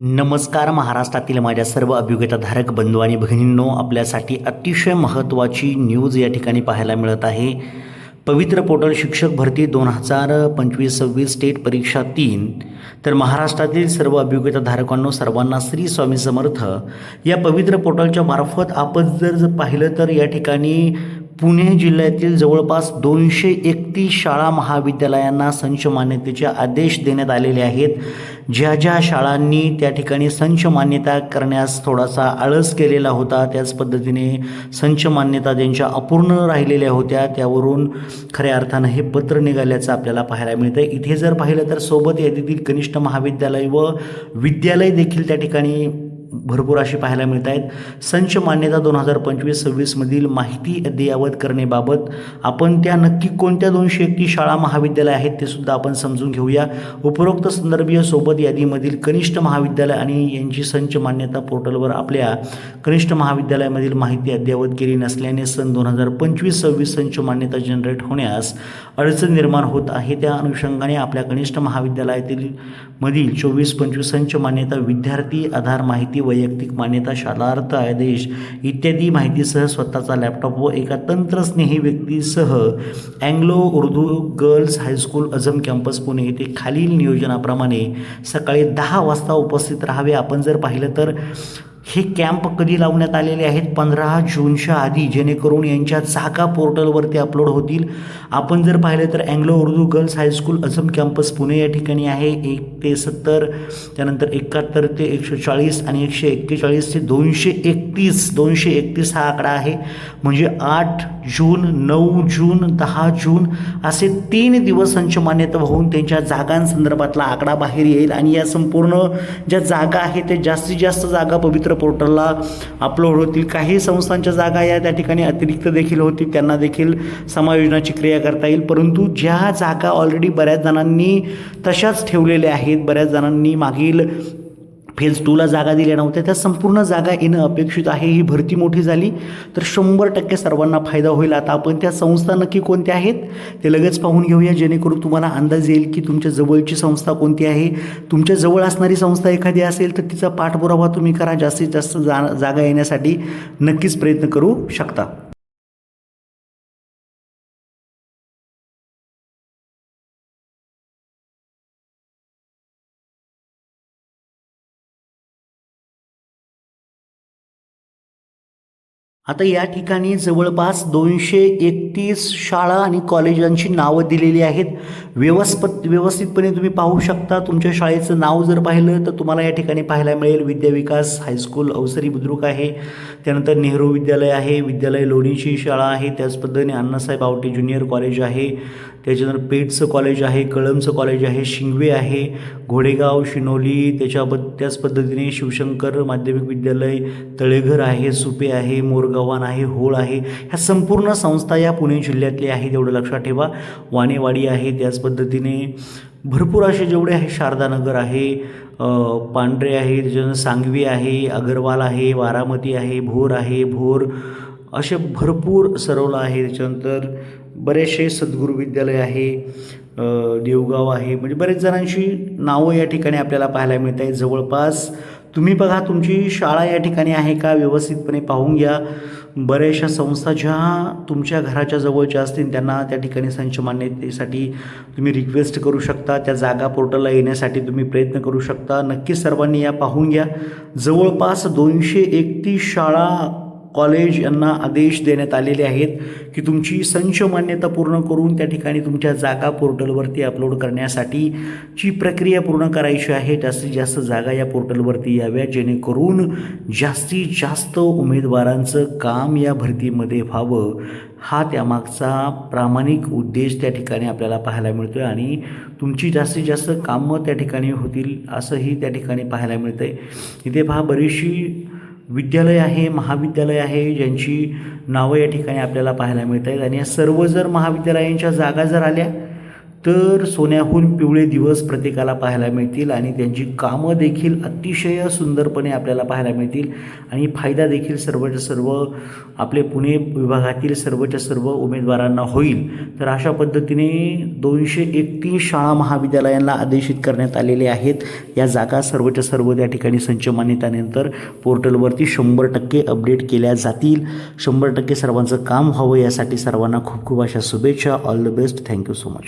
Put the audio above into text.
नमस्कार. महाराष्ट्रातील माझ्या सर्व अभियोग्यताधारक बंधू आणि भगिनींनो, आपल्यासाठी अतिशय महत्त्वाची न्यूज या ठिकाणी पाहायला मिळत आहे. पवित्र पोर्टल शिक्षक भरती 2025-26 स्टेट परीक्षा 3. तर महाराष्ट्रातील सर्व अभियोग्यताधारकांनो, सर्वांना श्री स्वामी समर्थ. या पवित्र पोर्टलच्या मार्फत आपण जर पाहिलं तर या ठिकाणी पुणे जिल्ह्यातील जवळपास 231 शाळा महाविद्यालयांना संच मान्यतेचे आदेश देण्यात आलेले आहेत. ज्या ज्या शाळांनी त्या ठिकाणी संच मान्यता करण्यास थोडासा आळस केलेला होता, त्याच पद्धतीने संच मान्यता ज्यांच्या अपूर्ण राहिलेल्या होत्या, त्यावरून खऱ्या अर्थानं हे पत्र निघाल्याचं आपल्याला पाहायला मिळतं. इथे जर पाहिलं तर सोबत यादीतील कनिष्ठ महाविद्यालय व विद्यालय देखील त्या ठिकाणी भरपूर अशी पाहायला मिळत आहेत. संच मान्यता 2025-26 मधील माहिती अद्ययावत करण्याबाबत आपण त्या नक्की कोणत्या 231 शाळा महाविद्यालय आहेत ते सुद्धा आपण समजून घेऊया. उपरोक्त संदर्भीय सोबत यादीमधील कनिष्ठ महाविद्यालय आणि यांची संच मान्यता पोर्टलवर आपल्या कनिष्ठ महाविद्यालयामधील माहिती अद्ययावत केली नसल्याने सन 2025-26 संच मान्यता जनरेट होण्यास अडचण निर्माण होत आहे. त्या अनुषंगाने आपल्या कनिष्ठ महाविद्यालयातील मधील 24-25 संच मान्यता, विद्यार्थी आधार माहिती, वैयक्तिक मान्यता, शालार्थ आदेश इत्यादी माहितीसह स्वतःचा लॅपटॉप व एका तंत्रस्नेही व्यक्तीसह Anglo Urdu girls high school Azam campus Pune येथे खालील नियोजनाप्रमाणे सकाळी 10 वाजता उपस्थित राहावे. आपण जर पाहिलं तर हे कॅम्प कधी लावण्यात आलेले आहेत? 15 जूनच्या आधी, जेणेकरून यांच्या जागा पोर्टलवरती अपलोड होतील. आपण जर पाहिलं तर Anglo Urdu girls high school Azam campus Pune या ठिकाणी आहे 1 ते 70, त्यानंतर 71 ते 140 आणि 141 ते 231. 231 हा आकडा आहे. म्हणजे 8 जून, 9 जून, 10 जून असे 3 दिवस संच मान्यता होऊन त्यांच्या जागांसंदर्भातला आकडा बाहेर येईल आणि या संपूर्ण ज्या जागा आहेत ते जास्तीत जास्त जागा पवित्र पोर्टलला अपलोड होतील. काही संस्थांच्या जागा या त्या ठिकाणी अतिरिक्त देखील होतील, त्यांना देखील समायोजनाची क्रिया करता येईल. परंतु ज्या जागा ऑलरेडी बऱ्याच जणांनी तशाच ठेवलेल्या आहेत, बऱ्याच जणांनी मागील फेज 2ला जागा दिल्या नव्हत्या, त्या संपूर्ण जागा येणं अपेक्षित आहे. ही भरती मोठी झाली तर 100% सर्वांना फायदा होईल. आता आपण त्या संस्था नक्की कोणत्या आहेत ते लगेच पाहून घेऊया, जेणेकरून तुम्हाला अंदाज येईल की तुमच्या जवळची संस्था कोणती आहे. तुमच्या जवळ असणारी संस्था एखादी असेल तर तिचा पाठपुरावा तुम्ही करा. जास्तीत जास्त जागा येण्यासाठी नक्कीच प्रयत्न करू शकता. आता या ठिकाणी जवळपास 231 शाळा आणि कॉलेजांची नावं दिलेली आहेत. व्यवस्थितपणे तुम्ही पाहू शकता. तुमच्या शाळेचं नाव जर पाहिलं तर तुम्हाला या ठिकाणी पाहायला मिळेल विद्याविकास हायस्कूल अवसरी बुद्रुक आहे, त्यानंतर नेहरू विद्यालय आहे, विद्यालय लोणीची शाळा आहे, त्याच पद्धतीने अण्णासाहेब आवटे ज्युनियर कॉलेज आहे, त्याच्यानंतर पेठचं कॉलेज आहे, कळमचं कॉलेज आहे, शिंगवे आहे, घोडेगाव, शिनोली, त्याच पद्धतीने शिवशंकर माध्यमिक विद्यालय, तळेघर आहे, सुपे आहे, मोरगावान आहे, होळ आहे. ह्या संपूर्ण संस्था या पुणे जिल्ह्यातल्या आहेत, एवढं लक्षात ठेवा. वाणेवाडी आहे, त्याच पद्धतीने भरपूर असे जेवढे आहे, शारदानगर आहे, पांढरे आहे, त्याच्यानंतर सांगवी आहे, अगरवाल आहे, बारामती आहे, भोर आहे, भोर असे भरपूर सरवला आहे. त्याच्यानंतर बरेचसे सद्गुरू विद्यालय आहे, देवगाव आहे. म्हणजे बरेच जणांची नावं या ठिकाणी आपल्याला पाहायला मिळत आहेत. जवळपास तुम्ही बघा तुमची शाळा या ठिकाणी आहे का, व्यवस्थितपणे पाहून घ्या. बऱ्याचशा संस्था ज्या तुमच्या घराच्या जवळच्या असतील त्यांना त्या ठिकाणी संच मान्यतेसाठी तुम्ही रिक्वेस्ट करू शकता. त्या जागा पोर्टलला येण्यासाठी तुम्ही प्रयत्न करू शकता. नक्कीच सर्वांनी या पाहून घ्या. जवळपास 231 शाळा कॉलेज यांना आदेश देण्यात आलेले आहेत की तुमची संच मान्यता पूर्ण करून त्या ठिकाणी तुमच्या जागा पोर्टलवरती अपलोड करण्यासाठी ची प्रक्रिया पूर्ण करायची आहे. जास्तीत जास्त जागा या पोर्टलवरती याव्या, जेणेकरून जास्तीत जास्त उमेदवारांचं काम या भरतीमध्ये व्हावं. हा त्यामागचा प्रामाणिक उद्देश त्या ठिकाणी आपल्याला पाहायला मिळतो आहे आणि तुमची जास्तीत जास्त कामं त्या ठिकाणी होतील असंही त्या ठिकाणी पाहायला मिळतं आहे. इथे पहा बरीचशी विद्यालय आहे, महाविद्यालय आहे, ज्यांची नावं या ठिकाणी आपल्याला पाहायला मिळत आहेत. आणि या सर्व जर महाविद्यालयांच्या जागा जर आल्या तर सोन्याहून पिवळे दिवस प्रत्येकाला पाहायला मिळतील आणि त्यांची कामं देखील अतिशय सुंदरपणे आपल्याला पाहायला मिळतील आणि फायदा देखील सर्वच्या सर्व आपले पुणे विभागातील सर्वच्या सर्व उमेदवारांना होईल. तर अशा पद्धतीने 231 शाळा महाविद्यालयांना आदेशित करण्यात आलेले आहेत. या जागा सर्वच्या सर्व त्या ठिकाणी संच मान्यतेनंतर पोर्टलवरती 100% अपडेट केल्या जातील. 100% सर्वांचं काम व्हावं यासाठी सर्वांना खूप खूप अशा शुभेच्छा. All the best. Thank you so much.